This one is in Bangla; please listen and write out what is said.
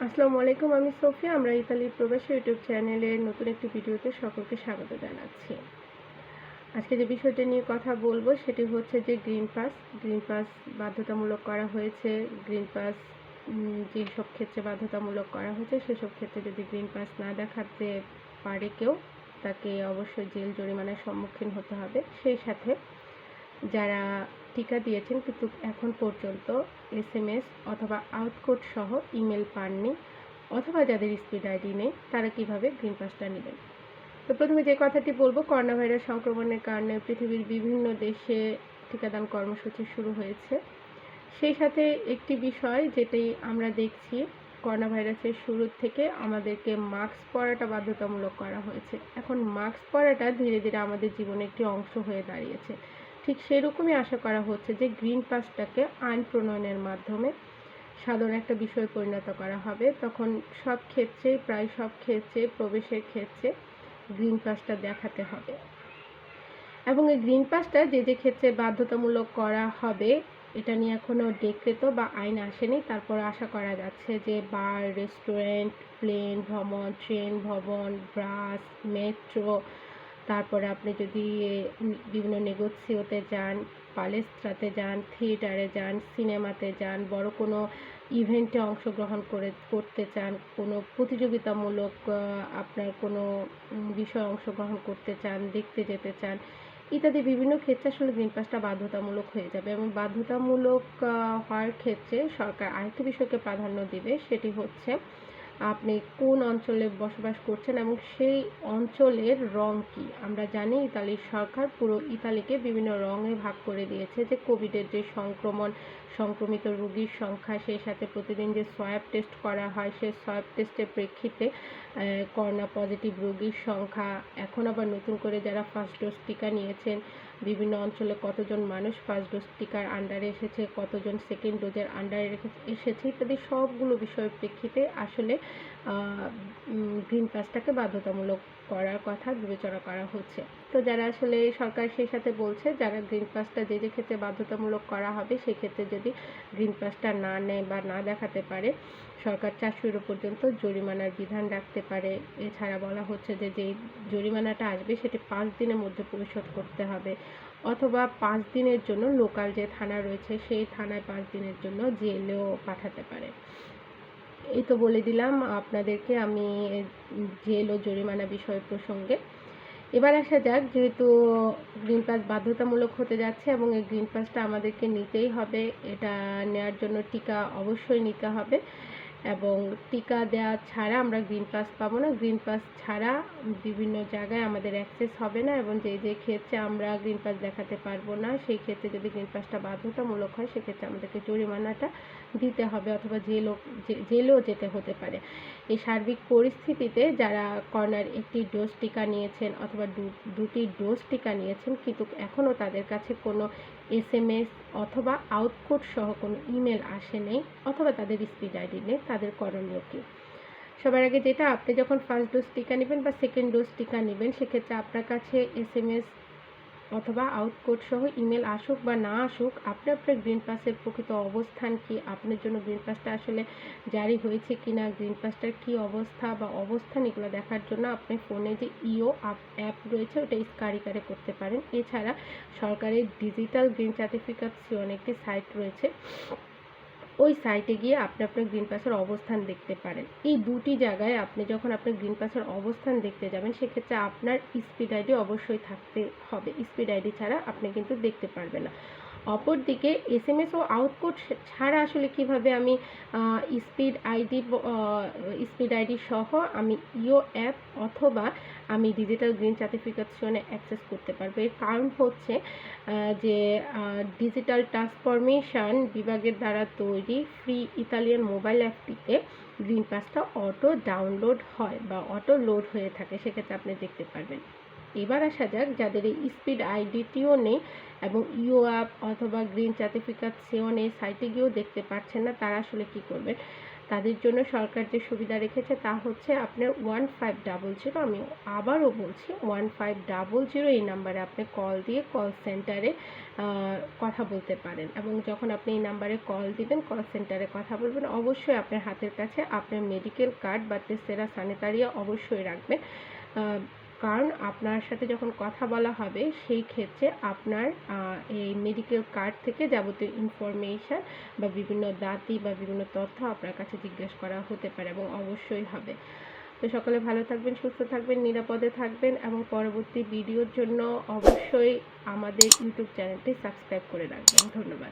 আসসালামু আলাইকুম, আমি সোফিয়া। আমরা ইতালির প্রবাসী ইউটিউব চ্যানেলের নতুন একটি ভিডিওতে সকলকে স্বাগত জানাচ্ছি। আজকে যে বিষয়টা নিয়ে কথা বলবো সেটি হচ্ছে যে গ্রিন পাস বাধ্যতামূলক করা হয়েছে। গ্রিন পাস যেসব ক্ষেত্রে বাধ্যতামূলক করা হয়েছে সেসব ক্ষেত্রে যদি গ্রিন পাস না দেখাতে পারে কেউ, তাকে অবশ্যই জেল জরিমানার সম্মুখীন হতে হবে। সেই সাথে যারা টিকা দিয়েছেন কিন্তু এখন পর্যন্ত এসএমএস অথবা আউটকোড সহ ইমেল পাননি, অথবা যাদের স্পিড আইডি নেই, তারা কিভাবে গ্রিন পাসটা নেবেন। তো প্রথমে যে কথাটি বলবো, করোনা ভাইরাস সংক্রমণের কারণে পৃথিবীর বিভিন্ন দেশে টিকাদান কর্মসূচি শুরু হয়েছে। সেই সাথে একটি বিষয় যেটি আমরা দেখছি, করোনা ভাইরাসের শুরু থেকে আমাদেরকে মাস্ক পরাটা বাধ্যতামূলক করা হয়েছে। এখন মাস্ক পরাটা ধীরে ধীরে আমাদের জীবনে একটি অংশ হয়ে দাঁড়িয়েছে। ঠিক সেরকমই আশা করা হচ্ছে যে গ্রিন পাসটাকে আইন প্রণয়নের মাধ্যমে সাধারণ একটা বিষয়ে পরিণত করা হবে। তখন প্রায় সব ক্ষেত্রে প্রবেশের ক্ষেত্রে গ্রিন পাসটা দেখাতে হবে, এবং এই গ্রিন পাসটা যে যে ক্ষেত্রে বাধ্যতামূলক করা হবে এটা নিয়ে এখনও ডেক্রেত বা আইন আসেনি। তারপর আশা করা যাচ্ছে যে বার, রেস্টুরেন্ট, প্লেন ভ্রমণ, ট্রেন ভ্রমণ, বাস, মেট্রো, তারপরে আপনি যদি বিভিন্ন নেগোসিওতে যান, পালেস্ট্রাতে যান, থিয়েটারে যান, সিনেমাতে যান, বড় কোনো ইভেন্টে অংশগ্রহণ করতে চান, কোনো প্রতিযোগিতামূলক আপনার কোনো বিষয়ে অংশগ্রহণ করতে চান, দেখতে যেতে চান, ইত্যাদি বিভিন্ন ক্ষেত্রে আসলে গ্রিন পাসটা বাধ্যতামূলক হয়ে যাবে। এবং বাধ্যতামূলক হওয়ার ক্ষেত্রে সরকার আরেকটি বিষয়কে প্রাধান্য দিবে, সেটি হচ্ছে আপনি কোন অঞ্চলে বসবাস করছেন এবং সেই অঞ্চলের রং কী। আমরা জানি ইতালির সরকার পুরো ইতালিকে বিভিন্ন রঙে ভাগ করে দিয়েছে, যে কোভিডের যে সংক্রমিত রোগীর সংখ্যা, সেই সাথে প্রতিদিন যে সোয়াব টেস্ট করা হয়, সেই সোয়াব টেস্টের প্রেক্ষিতে করোনা পজিটিভ রোগীর সংখ্যা, এখন আবার নতুন করে যারা ফার্স্ট ডোজ টিকা নিয়েছেন, বিভিন্ন অঞ্চলে কতজন মানুষ ফার্স্ট ডোজ টিকার আন্ডারে এসেছে, কতজন সেকেন্ড ডোজের আন্ডারে এসেছে, ইত্যাদি সবগুলো বিষয়ের প্রেক্ষিতে আসলে গ্রিন পাসটাকে বাধ্যতামূলক করার কথা বিবেচনা করা হচ্ছে। তো যারা আসলে সরকার সেই সাথে বলছে, যারা গ্রিন পাসটা যে যে ক্ষেত্রে বাধ্যতামূলক করা হবে সেক্ষেত্রে যদি গ্রিন পাসটা না নেয় বা না দেখাতে পারে, সরকার 400 ইউরো পর্যন্ত জরিমানার বিধান রাখতে পারে। এছাড়া বলা হচ্ছে যে যেই জরিমানাটা আসবে সেটি 5 দিনের মধ্যে পরিশোধ করতে হবে, অথবা 5 দিনের জন্য লোকাল যে থানা রয়েছে সেই থানায় 5 দিনের জন্য জেলেও পাঠাতে পারে। এই তো বলে দিলাম আপনাদেরকে আমি জেল ও জরিমানা বিষয় প্রসঙ্গে। এবার আসা যাক, যেহেতু গ্রিন পাস বাধ্যতামূলক হতে যাচ্ছে এবং এই গ্রিন পাসটা আমাদেরকে নিতেই হবে, এটা নেওয়ার জন্য টিকা অবশ্যই নিতে হবে, এবং টিকা দেওয়া ছাড়া আমরা গ্রিন পাস পাবো না। গ্রিন পাস ছাড়া বিভিন্ন জায়গায় আমাদের অ্যাক্সেস হবে না, এবং যে যে ক্ষেত্রে আমরা গ্রিন পাস দেখাতে পারবো না সেই ক্ষেত্রে যদি গ্রিন পাসটা বাধ্যতামূলক হয় সেক্ষেত্রে আমাদেরকে জরিমানাটা দিতে হবে, অথবা জেলেও যেতে হতে পারে। এই সার্বিক পরিস্থিতিতে যারা করোনার একটি ডোজ টিকা নিয়েছেন অথবা দুটি ডোজ টিকা নিয়েছেন কিন্তু এখনও তাদের কাছে কোনো এসএমএস অথবা আউটপুট সহ কোনো ইমেল আসেনি, অথবা তাদের স্পিড আইডি নেই, তাদের করণীয় কী? সবার আগে যেটা, আপনি যখন ফার্স্ট ডোজ টিকা নেবেন বা সেকেন্ড ডোজ টিকা নেবেন, সেক্ষেত্রে আপনার কাছে এসএমএস অথবা আউটপুট সহ ইমেল আসুক বা না আসুক, আপনার গ্রিন পাসের প্রকৃত অবস্থান কি, আপনার জন্য গ্রিন পাসটা আসলে জারি হয়েছে কিনা, গ্রিন পাসটার কি অবস্থা বা অবস্থান, এগুলো দেখার জন্য আপনি ফোনে যে ইও অ্যাপ রয়েছে ওটা স্কারিকারে করতে পারেন। এছাড়া সরকারের ডিজিটাল গ্রিন সার্টিফিকেশন একটি সাইট রয়েছে, ওই সাইটে গিয়ে আপনি আপনার গ্রিন পাসের অবস্থান দেখতে পারেন। এই দুটি জায়গায় আপনি যখন আপনার গ্রিন পাসের অবস্থান দেখতে যাবেন সেক্ষেত্রে আপনার স্পিড আইডি অবশ্যই থাকতে হবে। স্পিড আইডি ছাড়া আপনি কিন্তু দেখতে পারবেন না। অপরদিকে এসএমএস ও আউটপুট ছাড়া আসলে কিভাবে আমি স্পিড আইডি সহ আমি ইও অ্যাপ অথবা আমি ডিজিটাল গ্রিন সার্টিফিকেশনে অ্যাক্সেস করতে পারবো? এর কারণ হচ্ছে যে ডিজিটাল ট্রান্সফরমেশন বিভাগের দ্বারা তৈরি ফ্রি ইতালিয়ান মোবাইল অ্যাপটিতে গ্রিন পাসটা অটো ডাউনলোড হয় বা অটো লোড হয়ে থাকে, সেক্ষেত্রে আপনি দেখতে পারবেন। এবার আসা যাক, যাদের এই স্পিড আইডিটিও নেই এবং ইও অ্যাপ অথবা গ্রিন সার্টিফিকেশন এই সাইটে গিয়েও দেখতে পাচ্ছেন না, তারা আসলে কী করবেন? তাদের জন্য সরকার যে সুবিধা রেখেছে তা হচ্ছে আপনার 1500, আমি আবারও বলছি 1500 এই নাম্বারে আপনি কল দিয়ে কল সেন্টারে কথা বলতে পারেন। এবং যখন আপনি এই নাম্বারে কল দিবেন, কল সেন্টারে কথা বলবেন, অবশ্যই আপনার হাতের কাছে আপনার মেডিকেল কার্ড বা তেসেরা সানিতারিয়া অবশ্যই রাখবেন। কারণ আপনার সাথে যখন কথা বলা হবে সেই ক্ষেত্রে আপনার এই মেডিকেল কার্ড থেকে যাবতীয় ইনফরমেশান বা বিভিন্ন দাতি বা বিভিন্ন তথ্য আপনার কাছে জিজ্ঞেস করা হতে পারে এবং অবশ্যই হবে। তো সকলে ভালো থাকবেন, সুস্থ থাকবেন, নিরাপদে থাকবেন এবং পরবর্তী ভিডিওর জন্য অবশ্যই আমাদের ইউটিউব চ্যানেলটি সাবস্ক্রাইব করে রাখবেন। ধন্যবাদ।